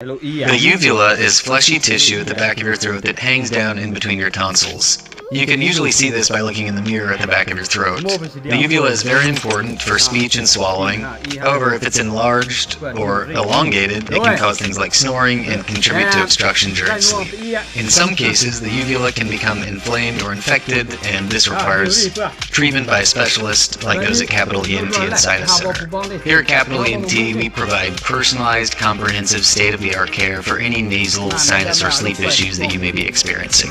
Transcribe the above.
The uvula is fleshy tissue at the back of your throat that hangs down in between your tonsils. You can usually see this by looking in the mirror at the back of your throat. The uvula is very important for speech and swallowing. However, if it's enlarged or elongated, it can cause things like snoring and contribute to obstruction during sleep. In some cases, the uvula can become inflamed or infected, and this requires treatment by a specialist like those at Capital ENT and Sinus Center. Here at Capital ENT, we provide personalized, comprehensive, state-of-the-art care for any nasal, sinus, or sleep issues that you may be experiencing.